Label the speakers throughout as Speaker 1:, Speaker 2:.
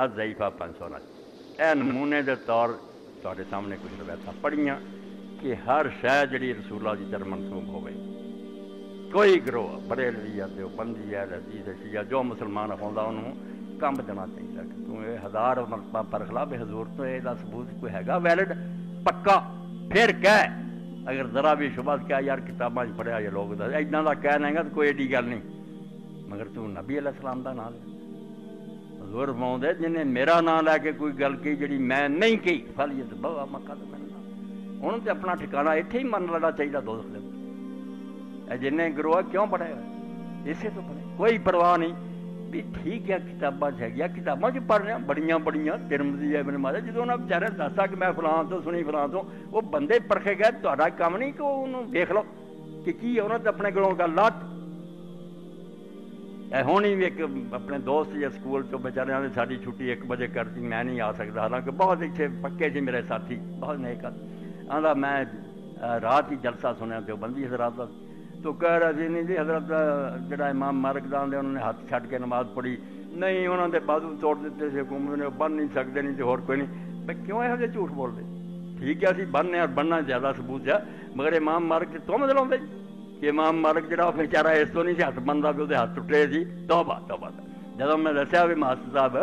Speaker 1: الضعیفہ 500 اے نمونے دے طور تواڈے سامنے کچھ روایتاں پڑھیاں کہ ہر شے جڑی رسول اللہ دی طرف منسوب ہوئے، کوئی گروہ بریلوی ہے دیوبندی ہے حدیث شیعہ جو مسلمان ہوندا انہوں کم دینا چاہیے کہ تو یہ 1000 مرتبہ پر خلاف حضور تو یہ ثبوت کوئی ہے ویلڈ پکا، پھر کہہ اگر ذرا بھی شبہ کیا یار کتاباں پڑھیا یہ لوگ اتنا کا کہنا ہے گا تو کوئی ایڈی گل نہیں، مگر تو نبی علیہ السلام دا نام لے حضور فرماؤندے جنہیں میرا نام لے کے کوئی گل کی جڑی میں نہیں کی فلیتبوأ مقعدہ من النار، انہوں تے اپنا ٹھکانہ اتنے ہی من لینا چاہیے دوزخ دے اے جنہیں گروہ کیوں پڑھے اسے تو پڑھے کوئی پرواہ نہیں بھی ٹھیک ہے کتاباں ہے کتاباں جو پڑھ رہے ہیں بڑیاں ترمذی ابن ماجہ جدوں انہاں بیچارے دسا کہ میں فلاں تو سنی فلاں تو وہ بندے پرکھے گئے تہاڈا کام نہیں کہ انہوں دیکھ لو کہ کی ہے انہوں نے اپنے گلوں کا لٹ اے ہونی بھی ایک اپنے دوست یا سکول چو بیچارے نے ساری چھٹی 1 بجے کرتی میں نہیں آ سکتا حالانکہ بہت اچھے پکے سی میرے ساتھی بہت نیک آندا میں رات ہی جلسہ سنیا دیوبندی حضرات دا تو کہہ رہا سی نہیں جی حضرت جڑا امام مالک دا انہوں نے ہاتھ چھڈ کے نماز پڑھی نہیں انہوں نے بازو توڑ دیتے سے حکومت نے بن نہیں سکتے نہیں تو اور کوئی نہیں بھائی کیوں یہو جہے جھوٹ بول دے ٹھیک ہے اسی بننے اور بننا زیادہ ثبوت ہے مگر امام مالک تو مطلب دے کہ امام مالک جڑا بیچارہ اس تو نہیں سی ہاتھ بنتا بھی وہ ہاتھ ٹوٹے سی توبہ جدوں میں دسیا بھی ماسٹر صاحب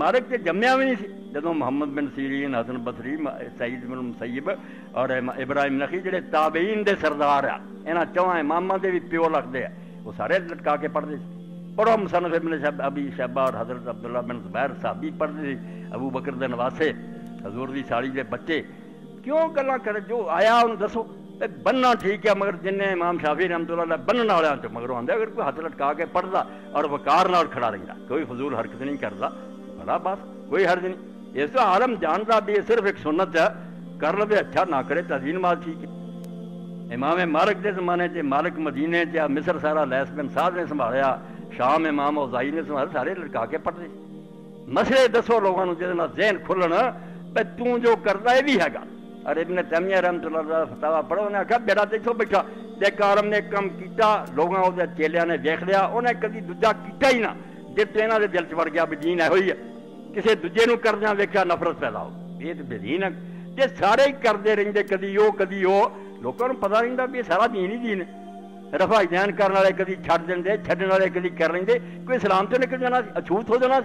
Speaker 1: مالک تے جمیا بھی نہیں سی جدوں محمد بن سیرین حسن بصری سعید بن مسیب اور ابراہیم نخعی جڑے تابعین دے سردار آ انہاں چواں اماماں دے بھی پیو لگتے ہیں وہ سارے لٹکا کے پڑھتے سی پڑھو مصنف ابن ابی شیبہ اور حضرت عبداللہ بن زبیر صحابی پڑھتے سی ابو بکر دے نواسے حضور دی سالی دے بچے کیوں گلاں کرے جو آیا انہوں دسو بننا ٹھیک ہے مگر جن امام شافعی رحمۃ اللہ علیہ بننے والوں چ مگر آدھے اگر کوئی ہاتھ لٹکا کے پڑھتا اور وقار نال کھڑا رہتا کوئی فضول حرکت نہیں کرتا بڑا بس کوئی حرج نہیں اس تو عالم جانتا بھی یہ صرف ایک سنت ہے کر لو اچھا نہ کرے تعظیم مال ٹھیک ہے امام مالک کے زمانے چ مالک مدینے چ مصر سارا لیس بن سعد نے سنبھالیا شام امام اوزائی نے سنبھالیا سارے لٹکا کے پڑھتے مسئلے دسو لوگوں کو جہاں ذہن کھلن بھائی تو جو کرتا یہ بھی ہے گا اور ابن تیمیہ رحمۃ اللہ علیہ فتاوا پڑھو انہیں آخیا بیڑا دیکھو بیٹھا ایک عالم نے کم کیتا لوگوں وہ چیلیاں نے دیکھ لیا انہیں کدی دوجا کیتا ہی نہ جی تو یہاں کے دل چ وڑ گیا بھی دین ہے ہوئی ہے کسی دوجے نو کردیا ویکھیا نفرت پیدا ہو یہ تو بے دین ہے جی سارے ہی کرتے رہتے کدی وہ لوگوں کو پتا رہتا بھی یہ سارا دین ہی دین ہے رفع دین کرنے والے کدی چھڈ دیں چھڈن والے کدی کر لیں کوئی اسلام تو نکل جانا اچھوت ہو جانا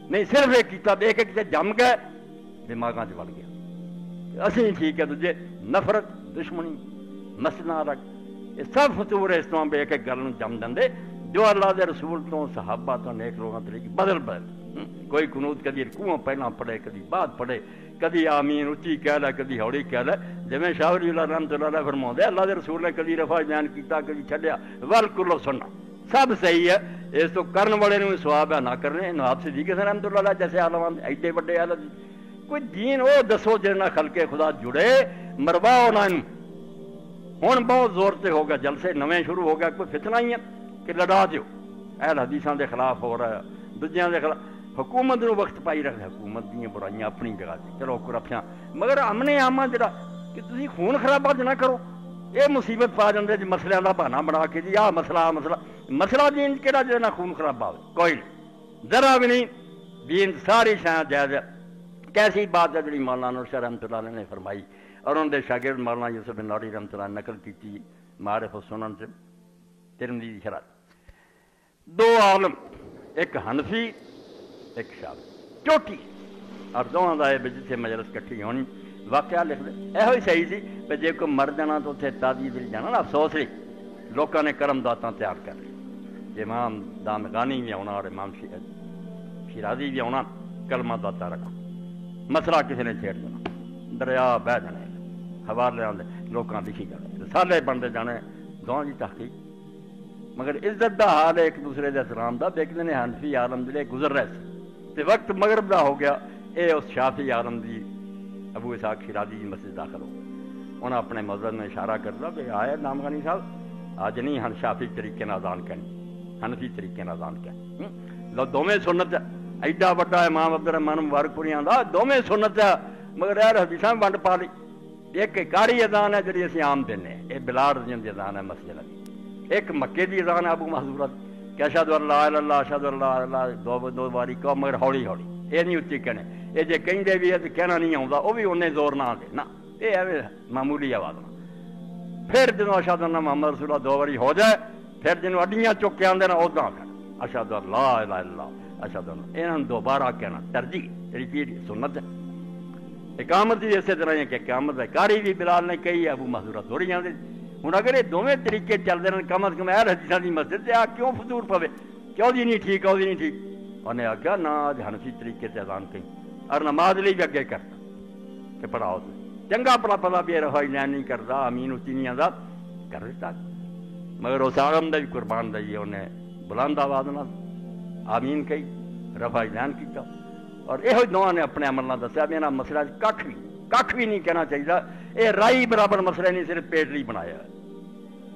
Speaker 1: نہیں صرف ایک کیتا دیکھ کے کسی جم گئے دماغاں چ وڑ گیا اسی ٹھیک ہے تجھے نفرت دشمنی مسنا رکھ یہ سب فطور اس طرح بے ایک گل جم دے جو اللہ دے رسول تو صحابہ تو نیک لوگوں طریقے بدل کوئی قنوت کدی رکوعوں پہلا پڑھے کدی بعد پڑھے کدی آمین اچھی کہہ لے کدی ہوڑی کہہ لے جویں شاہ ولی اللہ رحمۃ اللہ علیہ فرماؤندے اللہ دے رسول نے کدی رفع بیان کیتا کدی چھڈیا والکل سننا سب صحیح ہے اس تو کرن والے نوں ثواب ہے نہ کرنے نواب صدیق حسن رحمۃ اللہ علیہ جیسے عالم ایڈے بڑے عالم کوئی دین وہ دسو جنہ خلقے خدا جڑے مروا انہوں ہوں بہت زور سے ہو گیا جلسے نویں شروع ہو گیا کوئی فتنہ ہی ہے کہ لڑا دیو اہل حدیثاں دے خلاف ہو رہا ہے دوجیاں دے خلاف حکومت نو وقت پائی رکھے حکومت دیا برائیاں اپنی جگہ سے چلو کرپشن مگر امنے آما جڑا کہ تسی خون خرابہ نہ کرو یہ مصیبت پا جاندے جی مسئلے کا بہانا بنا کے جی مسئلہ دین کہڑا جہاں خون خرابہ ہو کوئی نہیں ذرا بھی نہیں دین ساری شاید جائز ہے کیسی بات ہے جی مولانا نور شاہ رحمۃ اللہ علیہ نے فرمائی اور انہوں نے شاگرد مولانا یوسف بن نوری رحمۃ اللہ نقل کی معارف السنن سے ترمذی شرح دو عالم ایک حنفی ایک شافعی چوٹی اور دونوں کا جتنے مجلس کٹھی ہونی واقعہ لکھ دے یہ صحیح سی کہ جی کوئی مر جانا تو اتنے تازی دل جانا نا افسوس ہی لوگوں نے کرم داتاں تیار کر لی امام دامغانی بھی آنا اور امام شیرازی بھی آنا کلمہ داتا رکھو مسئلہ کسی نے چھیڑ دینا دریا بہ جانے حوالے آدھے لوگوں لکھی جانے رسالے بنتے جانے دونوں کی تحقیق مگر عزت دا حال ہے ایک دوسرے دے احترام دا ایک دن حنفی عالم جڑے گزر رہے تھے تے وقت مغرب دا ہو گیا اے اس شافعی عالم دی ابو اسحاق شیرازی دی مسجد داخل ہو انہاں اپنے مذہب میں اشارہ کرتا کہ آئے نامغانی صاحب آج نہیں ہن شافعی طریقے نال اذان کرنی حنفی طریقے نال اذان کرنی لو دوویں سنت ایڈا بڑا امام عبد الرحمان مبارک پوری آندا دوویں سنت ہے مگر یار حدیثاں ونڈ پا لی ایک کاری اذان ہے جڑی اسی عام دینے اے بلال رضی اللہ دی اذان ہے مسجد دی ایک مکے دی اذان ہے ابو محذورہ کہ اشہد ان لا الہ الا اللہ اشہد ان لا الہ الا اللہ دو باری کہو مگر ہولی ہولی یہ نہیں اچھی کہنے، یہ جے کہیں بھی ہے تو کہنا نہیں آتا وہ بھی انہیں زور نہ دے نا، یہ ایویں معمولی آواز نہ۔ پھر جنوں اشہد ان محمد رسول اللہ 2 باری ہو جائے، پھر جنوں اڈیاں چک کے آدھے نا ادا کر اشہد ان لا الہ الا اللہ اشہد ان، یہاں دوبارہ کہنا ترجیح ریپیٹ سنت ہے۔ اقامت بھی اسی طرح ہے کہ قیامت ہے، کاری بھی بلال نے کہی ہے، ابو محذورہ دوری جاندے۔ ہوں اگر یہ دونوں طریقے چلتے ہیں کم از کم اہل حدیثاں دی مسجد سے آ کیوں فضول پوے کہ وہ نہیں ٹھیک وہ نہیں ٹھیک، انہیں آخیا نہ حنفی طریقے سے اذان کہیں اور نماز لی بھی اگے کرتا کہ پڑھاؤ تو چنگا پڑا پتا بھی رفع اجلین نہیں کرتا، امین اچھی نہیں آتا کر دیتا، مگر اس عالم دا بھی قربان دئیے انہیں بلند آواز نہ آمین کہی، رفع اجلین کیتا، اور یہ دونوں نے اپنے عمل نہ دسیا میرا مسئلہ کھ بھی نہیں کہنا چاہیے، یہ رائی برابر مسئلہ نہیں صرف پیٹری بنایا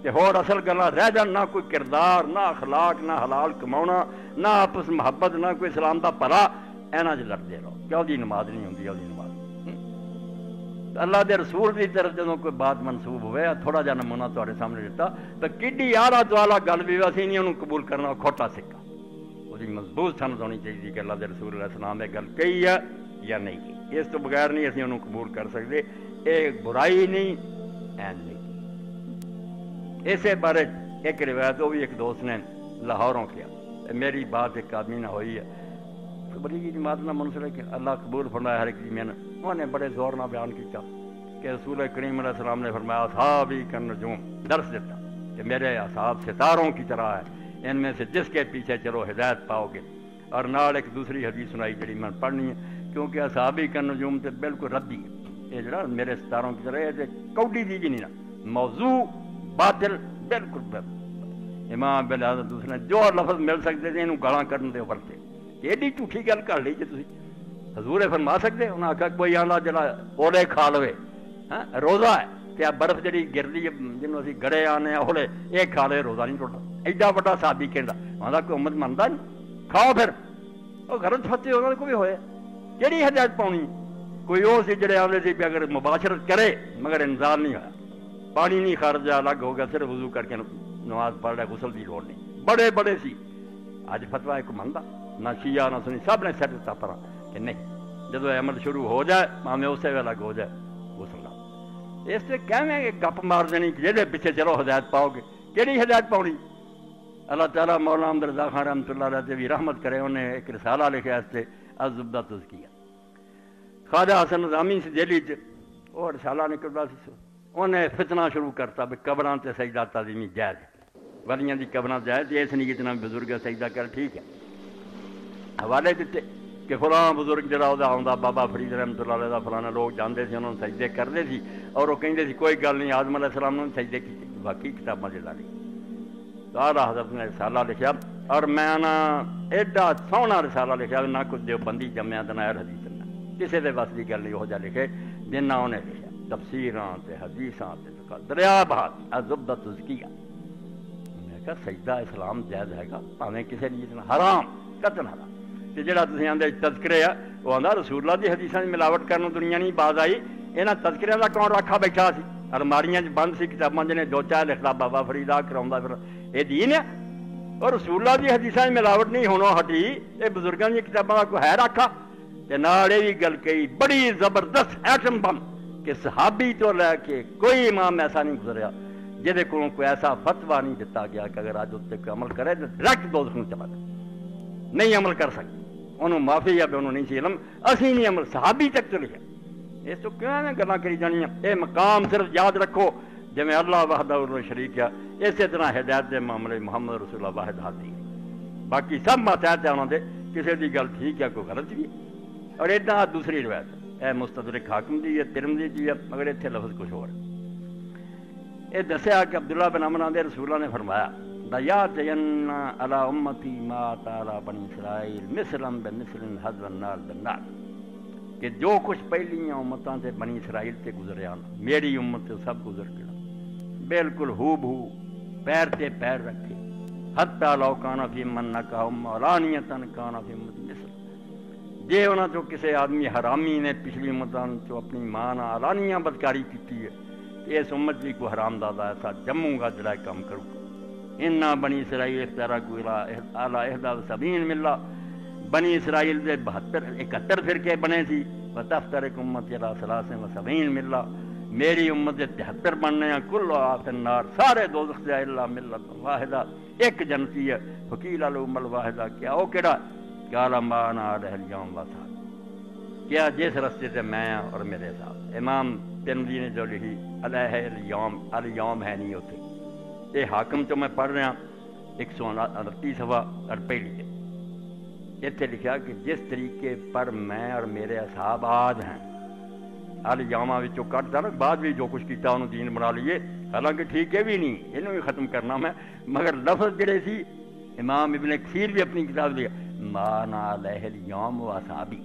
Speaker 1: کہ ہور اصل گلاں رہ جان، نہ کوئی کردار، نہ اخلاق، نہ حلال کماؤنا، نہ آپس محبت، نہ کوئی اسلام دا بھلا، اینا چ لڑتے رہو کہ وہ نماز نہیں ہوندی، وہ نماز اللہ دے رسول دی طرف جدوں کوئی بات منسوب ہوئے، تھوڑا جا نمونہ تہاڈے سامنے دیتا تو کڈی آلہ دوالا گل بھی اسی نہیں انہوں قبول کرنا، کھوٹا سکا، وہ مضبوط سمجھ ہونی چاہیے کہ اللہ دے رسول علیہ السلام نے گل کہی ہے یا نہیں کی، اس تو بغیر نہیں اسی انہوں قبول کر سکتے، ایک برائی نہیں این نہیں۔ اسے بارے ایک روایت وہ بھی ایک دوست نے لاہوروں کیا، میری بات ایک آدمی نہ ہوئی ہے بڑی جی جماعت نہ منسلک، اللہ قبول فرمایا ہر ایک جی میں نے، انہوں نے بڑے زور نہ بیان کیا کہ رسول کریم علیہ السلام نے فرمایا اصحابی کالنجوم، درس دیتا کہ میرے اصحاب ستاروں کی طرح ہے، ان میں سے جس کے پیچھے چلو ہدایت پاؤ گے، اور نال ایک دوسری حدیث سنائی جڑی میں پڑھنی ہے کیونکہ اصحابی کالنجوم تے بالکل ردی ہے، یہ جڑا میرے ستاروں کی طرح ہے کوڈی دی جی نہیں نا، موضوع باطل بالکل۔ امام بن حضرت دوسرے جو لفظ مل سکتے تھے انہوں گالاں کرن دے ورتے کہ ایڈی جھوٹھی گل کر لی جی تسی حضور فرما سکتے، انہاں آکھا کوئی آندا جڑا اولے کھا لوے، ہاں روزہ ہے کہ برف جڑی گرتی ہے جنوں اسی گڑے آنے اولے یہ کھا لے روزہ نہیں ٹوٹا، ایڈا بڑا صحابی کہندا آندا کوئی امت مندا نہیں کھاؤ، پھر وہ گھر فتح انہوں نے کوئی ہوئے کیڑی ہدایت پاؤنی، کوئی وہ سی جڑے آندے سی اگر مباشرت کرے مگر انزال نہیں ہویا، پانی نہیں خارج الگ ہو گیا، صرف وضو کر کے نماز پڑھ رہا، غسل کی لوڑ نہیں، بڑے بڑے سی، اج فتوا ایک مندا نہ شیعہ نہ سنی سب نے سر دتا پر کہ نہیں، جدو عمل شروع ہو جائے مامے اسی ویلے الگ ہو جائے غسل نہ، اس سے کہنے کہ گپ مار دینی کہ جہدے پیچھے چلو ہدایت پاؤ گے، کہڑی ہدایت پاؤنی؟ اللہ تعالیٰ مولانا احمد رضا خان رحمۃ اللہ علیہ بھی رحمت کرے، انہیں ایک رسالہ لکھا اس سے الزبدہ تزکیہ، خواجہ حسن نظامی سے دہلی وہ رسالہ نکلتا سی، انہیں فتنہ شروع کرتا بھی قبراں تے سجدہ تعظیمی جائز، ولیاں دی قبراں جائز، اس نہیں جتنا بزرگ سجدہ کر ٹھیک ہے، حوالے دیتے کہ فلاں بزرگ جڑا وہ آتا بابا فرید رحمۃ اللہ علیہ فلانا لوگ جانتے تھے، انہوں نے سجدے کرتے تھے اور وہ کہتے تھے کوئی گل نہیں، آدم علیہ السلام نے سجدے کیتے، باقی کتاباں جلا لی، تو اعلیٰ حضرت نے رسالہ لکھا، اور میں ایڈا سوہنا رسالہ لکھا نہ کچھ دیوبندی جمیا نہ اہل حدیث نہ کسی دے بس کی گل نہیں، وہ جا لکھے جنہ انہیں لکھا تفسیراں تے حدیثاں تے دریا بہات الزبدہ تزکیہ، میں کہا سجدہ اسلام جائز ہے گا پاویں کسی نے جتنا حرام قطعاً حرام، کہ جڑا تسی آندے تذکرے آ وہ آندا رسول اللہ دی حدیثاں دی ملاوٹ کرن دنیا نہیں باز آئی، انہاں تذکریاں دا کون رکھا بیٹھا سی، الماریاں بند سی کتاباں جنے جو چاہے لکھدا بابا فرید آ کراوندا، پھر یہ دین ہے؟ اور رسول اللہ دی حدیثاں دی ملاوٹ نہیں ہونوں ہٹی، یہ بزرگاں دی کتاباں دا کوئی ہے رکھا، تے نال یہ بھی گل کہی بڑی زبردست ایٹم بم کہ صحابی تو لے کے کوئی امام ایسا نہیں گزریا جہدے کولوں کوئی ایسا فتویٰ نہیں دتا گیا کہ اگر آج اتنے کوئی عمل کرے تو ڈائریکٹ دوزخ میں چلا جائے، نہیں عمل کر سکتے، انہوں معافی ہے بھی انہوں نہیں سی علم، اسی نہیں عمل صحابی تک تو لکھا، اس تو کیوں نے گلاں کری جانیاں، یہ مقام صرف یاد رکھو جویں اللہ وحدہ لا شریک ہے، اسی طرح ہدایت دے معاملے محمد رسول اللہ واحد ہادی، باقی سب ماتحت ہے انہوں دے، کسی دی گل ٹھیک ہے کوئی غلط بھی ہے، اور ایڈا دوسری روایت اے مستدرک حاکم دی ہے ترمذی دی ہے، مگر اتنے لفظ کچھ اور یہ دسیا کہ عبداللہ بن عمرو دے رسول اللہ نے فرمایا لیاتین علی امتی ما تعالی بنی اسرائیل مثلا بمثل حذو النار بالنار، کہ جو کچھ پہلیاں امتاں تے بنی اسرائیل تے گزریا میری امت تے سب گزر گیا بالکل ہو بہو پیر تے پیر رکھے، حتی لو کان فی من نکاح علانیۃ کان فی امتی مثل، جے انہاں چوں کسی آدمی حرامی نے پچھلی امتاں چوں اپنی ماں نال علانیہ بدکاری کیتی ہے، اس امت بھی کوئی حرام دادا ایسا جموں گا جڑا کام کروں گا، انا بنی اسرائیل اختارکوا الی احدی و سبعین ملہ، بنی اسرائیل دے 71 فرقے بنے سی وتفترق امتی علی 73 ملہ میری امت دے 73 بننے ہیں کل فی النار سارے دوزخ دے الا ملت واحدہ ایک جنتی ہے فقیل الام الواحدہ کیا او کیڑا قال ما انا علیہ اليوم واصحابی کیا جس رستے سے میں اور میرے ساتھ امام ترمذی نے جو لکھی علیہ اليوم ہے نہیں ہوتے یہ حاکم تو میں پڑھ رہا 129 صفحہ اور پہلی ہے اتنے لکھا کہ جس طریقے پر میں اور میرے اصحاب آج ہیں الیوماں وچوں کٹ نا بعد بھی جو کچھ کیتا انہوں دین بنا لیے حالانکہ ٹھیک ہے بھی نہیں انہوں بھی ختم کرنا میں مگر لفظ جڑے سی امام ابن کثیر بھی اپنی کتاب لیا مانا علیہ اليوم و اصحابی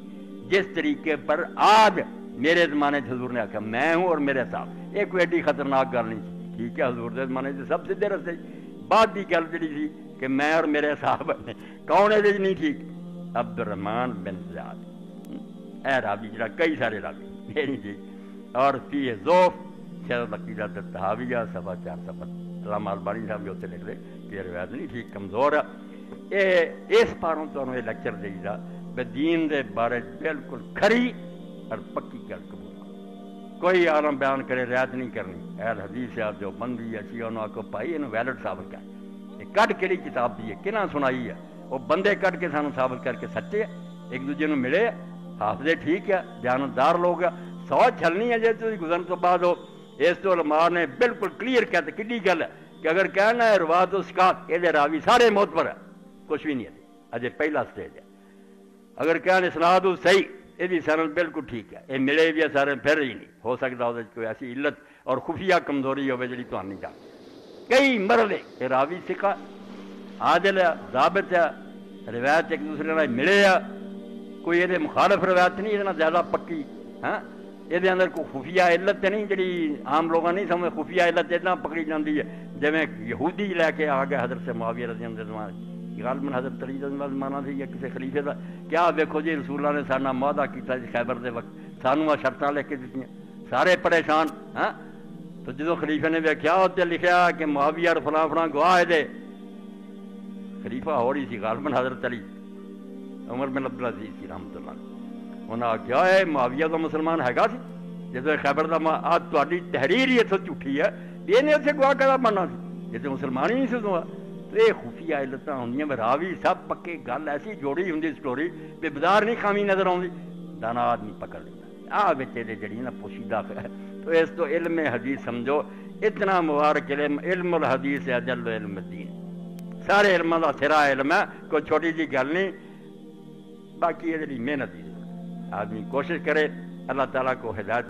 Speaker 1: جس طریقے پر آج میرے زمانے سے حضور نے آخیا میں ہوں اور میرے صاحب ایک کوئی ایڈی خطرناک گل نہیں تھی ٹھیک ہے حضور دے زمانے سے سب سیدھے رستے بعد کی گل جڑی تھی کہ میں اور میرے صاحب کون ہے نہیں ٹھیک عبد الرحمن بن زیاد اے راوی جڑا کئی سارے راوی میری جی اور فی ذوف شرح عقیدہ الطحاویہ صفحہ 4 علامہ البانی صاحب جو اتنے لکھ رہے کہ روایت نہیں ٹھیک کمزور ہے اس پاروں تو یہ لیکچر دے دا بے دین دے بارے بالکل کھری اور پکی گل قبول کوئی عالم بیان کرے روایت نہیں کرنی اہل حدیث ہے جو بندی ہے چی انہوں کو پائی انہوں ویلڈ ثابت کر یہ کٹ کیڑی کتاب دی ہے کنہ سنائی ہے وہ بندے کٹ کے سانو ثابت کر کے سچے ایک دوجے نو ملے حافظے ٹھیک ہے دیانتدار لوگ ہے 100 چھلنی ہے جی تھی گزرن تو بعد ہو اس تو علماء نے بالکل کلیئر کیا تو کڈی گل ہے کہ اگر کہنا ہے روات و سکات یہ راوی سارے معتبر ہے کچھ بھی نہیں ہے اجے پہلا سٹیج ہے اگر کہنا اسناد صحیح یہ بھی سند بالکل ٹھیک ہے یہ ملے بھی سارے پھر ہی نہیں ہو سکتا وہ کوئی ایسی علت اور خفیہ کمزوری ہوے جڑی تو نہیں جان کئی مرلے یہ راوی سکھا عادل ہے ضابط ہے روایت ایک دوسرے نال ملے ہے کوئی یہ مخالف روایت نہیں یہ زیادہ پکی ہاں یہ اندر کوئی خفیہ علت نہیں جڑی عام لوگ نہیں سمجھ خفیہ علت اتنا پکڑی جاتی ہے جی یہودی لے کے آ گئے حضرت معاویہ رضی اللہ عنہ غالباً حضرت علی رضی اللہ عنہ زمانہ تھی یا کسی خلیفے کا کیا دیکھو جی رسول اللہ نے سارا معاہدہ کیا خیبر دے وقت سانو شرطاں لے کے دیتی سارے پریشان ہاں تو جدو خلیفے نے ویکھیا اتنے لکھیا کہ معاویہ اور فلاں فلاں گواہ دے خلیفہ ہو رہی سی غالباً حضرت علی عمر بن عبدالعزیز سی رحمۃ اللہ انہوں نے کیا ہے معاویہ تو مسلمان ہے گا سی جدو خیبر کا آج تاری تحریر ہی اتوں جھوٹھی ہے یہ اتنے گواہ کہڑا بننا سی جی مسلمان ہی نہیں سی تو یہ خفیہ علتیں ہوں راوی سب پکے گل ایسی جوڑی ہوں سٹوری بے بدار نہیں خامی نظر آتی دانا آدمی پکڑ لیتا آ بچے جڑی نا پوشیدہ ہے تو اس تو علم حدیث سمجھو اتنا مبارک علم الحدیث اجل علم الدین سارے علموں کا سرا علم ہے کوئی چھوٹی جی گل نہیں باقی یہ محنت آدمی کوشش کرے اللہ تعالیٰ کو ہدایت